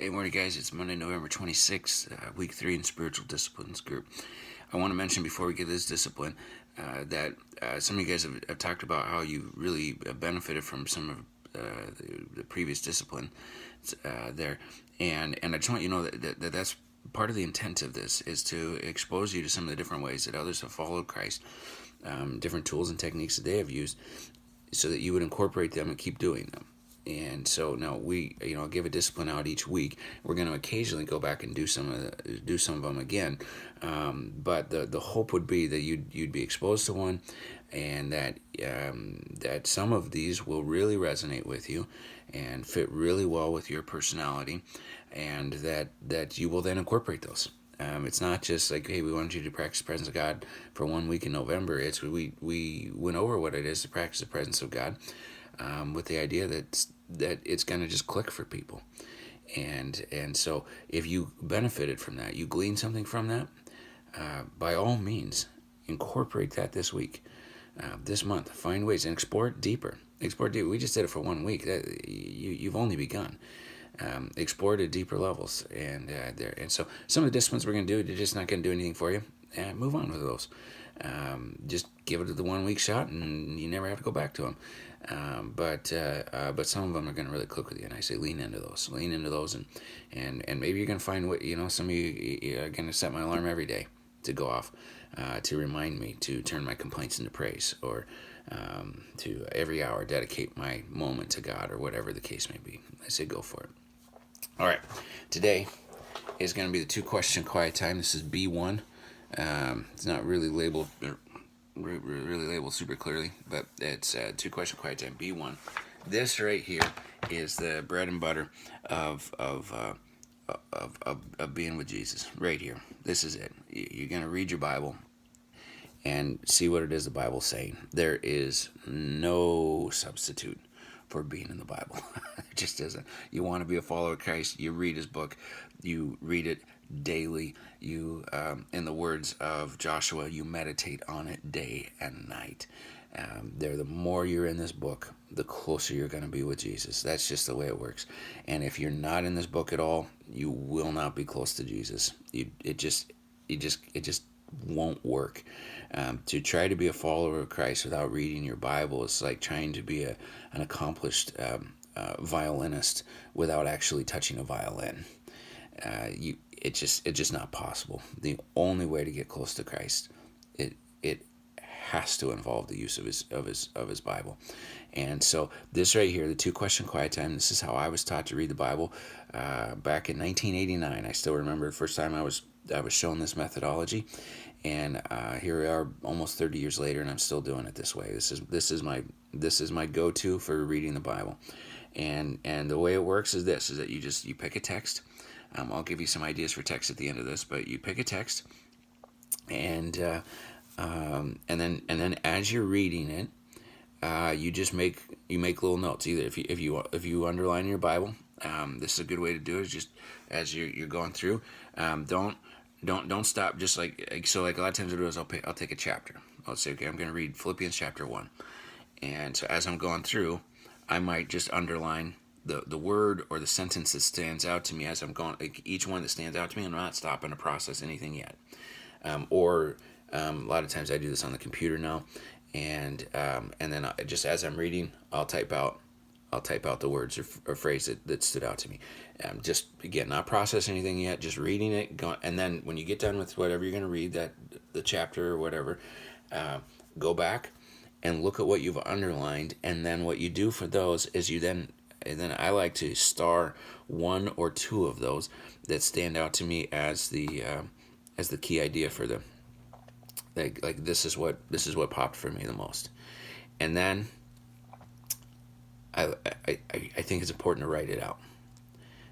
Hey, morning, guys. It's Monday, November 26th, week 3 in Spiritual Disciplines group. I want to mention before we get to this discipline that some of you guys have talked about how you really benefited from some of the previous discipline there. And I just want you to know that's part of the intent of this is to expose you to some of the different ways that others have followed Christ, different tools and techniques that they have used, so that you would incorporate them and keep doing them. And so now we, give a discipline out each week. We're going to occasionally go back and do some of them again, but the hope would be that you'd be exposed to one, and that some of these will really resonate with you, and fit really well with your personality, and that you will then incorporate those. It's not just like, hey, we wanted you to practice the presence of God for 1 week in November. It's we went over what it is to practice the presence of God, with the idea that it's going to just click for people. And so if you benefited from that, you gleaned something from that, by all means, incorporate that this week, this month. Find ways and explore it deeper. We just did it for 1 week. You've only begun. Explore it at deeper levels. And so some of the disciplines we're going to do, they're just not going to do anything for you. Move on with those. Just give it the 1 week shot, and you never have to go back to them. But some of them are going to really click with you, and I say lean into those, and maybe you're going to find what some of you are going to set my alarm every day to go off, to remind me to turn my complaints into praise, or to every hour dedicate my moment to God, or whatever the case may be. I say go for it. All right, today is going to be the 2-question quiet time. This is B1. It's not really labeled super clearly, but it's 2-question quiet time, B1. This right here is the bread and butter of being with Jesus. Right here, this is it. You're gonna read your Bible and see what it is the Bible's saying. There is no substitute for being in the Bible. It just isn't. You want to be a follower of Christ, you read his book, you read it daily. You, in the words of Joshua, you meditate on it day and night. The more you're in this book, the closer you're going to be with Jesus. That's just the way it works. And if you're not in this book at all, you will not be close to Jesus. It just won't work. To try to be a follower of Christ without reading your Bible is like trying to be an accomplished violinist without actually touching a violin. It's just not possible. The only way to get close to Christ, it has to involve the use of his Bible. And so this right here, the 2-question quiet time, this is how I was taught to read the Bible back in 1989. I still remember the first time I was shown this methodology, and here we are almost 30 years later, and I'm still doing it this way. This is my go-to for reading the Bible. And the way it works is this: is that you pick a text. I'll give you some ideas for text at the end of this, but you pick a text, and then as you're reading it, you make little notes. Either if you underline your Bible, this is a good way to do it. Is just as you're going through, don't stop. Just like a lot of times I do is I'll take a chapter. I'll say, okay, I'm going to read Philippians chapter 1, and so as I'm going through, I might just underline the word or the sentence that stands out to me as I'm going. Like each one that stands out to me, I'm not stopping to process anything yet. Or a lot of times I do this on the computer now, and then just as I'm reading, I'll type out the words or phrase that stood out to me. Just again, not process anything yet, just reading it. And then when you get done with whatever you're going to read, the chapter or whatever, go back and look at what you've underlined. And then what you do for those is and then I like to star 1 or 2 of those that stand out to me as the key idea for them. Like this is what popped for me the most. And then I think it's important to write it out.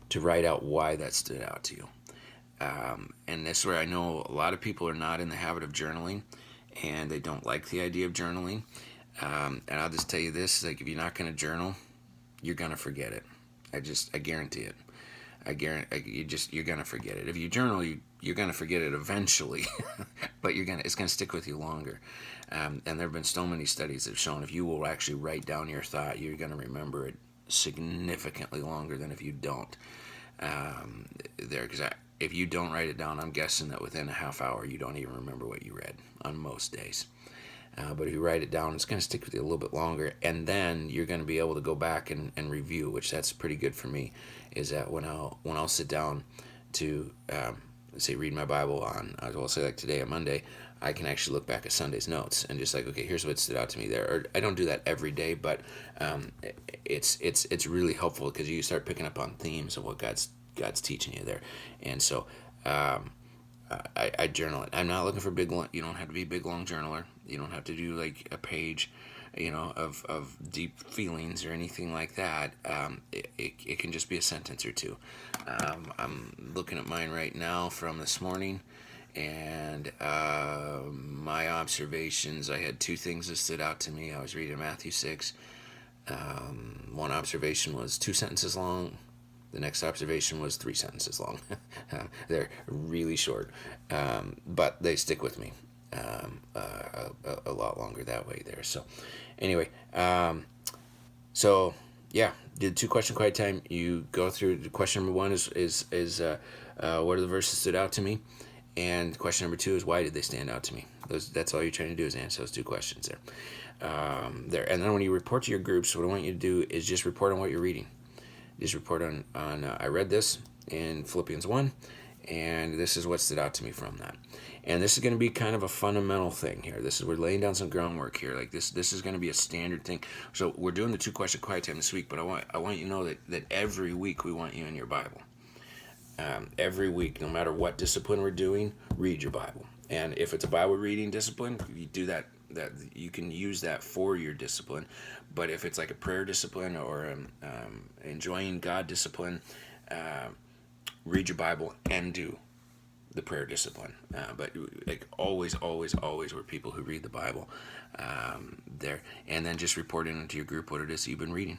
To write out why that stood out to you. And that's where I know a lot of people are not in the habit of journaling, and they don't like the idea of journaling. And I'll just tell you this: like, if you're not going to journal, you're going to forget it. I guarantee it. You're going to forget it. If you journal, you're going to forget it eventually, but it's going to stick with you longer. And there have been so many studies that have shown if you will actually write down your thought, you're going to remember it significantly longer than if you don't. there, because if you don't write it down, I'm guessing that within a half hour you don't even remember what you read on most days. But if you write it down, it's going to stick with you a little bit longer, and then you're going to be able to go back and review, which that's pretty good for me. Is that when I'll sit down to say read my Bible on, I'll say like today on Monday, I can actually look back at Sunday's notes and just like, okay, here's what stood out to me there. Or I don't do that every day, but it's really helpful because you start picking up on themes of what God's teaching you there, and so. I journal it. I'm not looking for big. You don't have to be a big long journaler. You don't have to do like a page, of deep feelings or anything like that. It can just be a sentence or two. I'm looking at mine right now from this morning, and my observations. I had two things that stood out to me. I was reading Matthew 6. One observation was 2 sentences long. The next observation was 3 sentences long. They're really short, but they stick with me a lot longer that way there. So anyway, so yeah, did 2-question quiet time. You go through. Question number 1 is what are the verses stood out to me, and question number 2 is why did they stand out to me. That's all you're trying to do is answer those 2 questions there. And then when you report to your groups, what I want you to do is just report on what you're reading. Just report on I read this in Philippians 1, and this is what stood out to me from that. And this is going to be kind of a fundamental thing here. We're laying down some groundwork here. Like this is going to be a standard thing. So we're doing the 2-question quiet time this week, but I want you to know that every week we want you in your Bible. Every week, no matter what discipline we're doing, read your Bible. And if it's a Bible reading discipline, you do that you can use that for your discipline. But if it's like a prayer discipline or enjoying God discipline, read your Bible and do the prayer discipline. But like always we're people who read the Bible there, and then just report into your group what it is you've been reading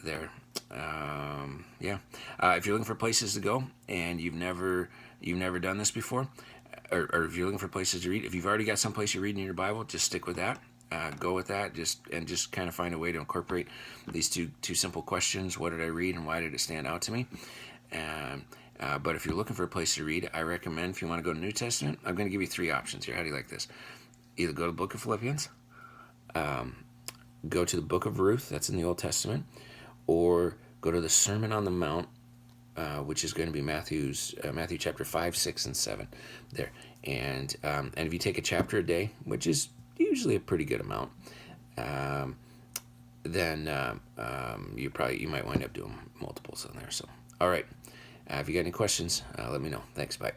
there. If you're looking for places to go and you've never done this before, or if you're looking for places to read, if you've already got some place you're reading in your Bible, just stick with that. Go with that. Just kind of find a way to incorporate these two simple questions: what did I read, and why did it stand out to me? But if you're looking for a place to read, I recommend, if you want to go to New Testament, I'm going to give you 3 options here. How do you like this? Either go to the book of Philippians, go to the book of Ruth, that's in the Old Testament, or go to the Sermon on the Mount, which is going to be Matthew chapter 5, 6, and 7 there. And if you take a chapter a day, which is usually a pretty good amount, then you might wind up doing multiples on there. So, all right. If you got any questions, let me know. Thanks. Bye.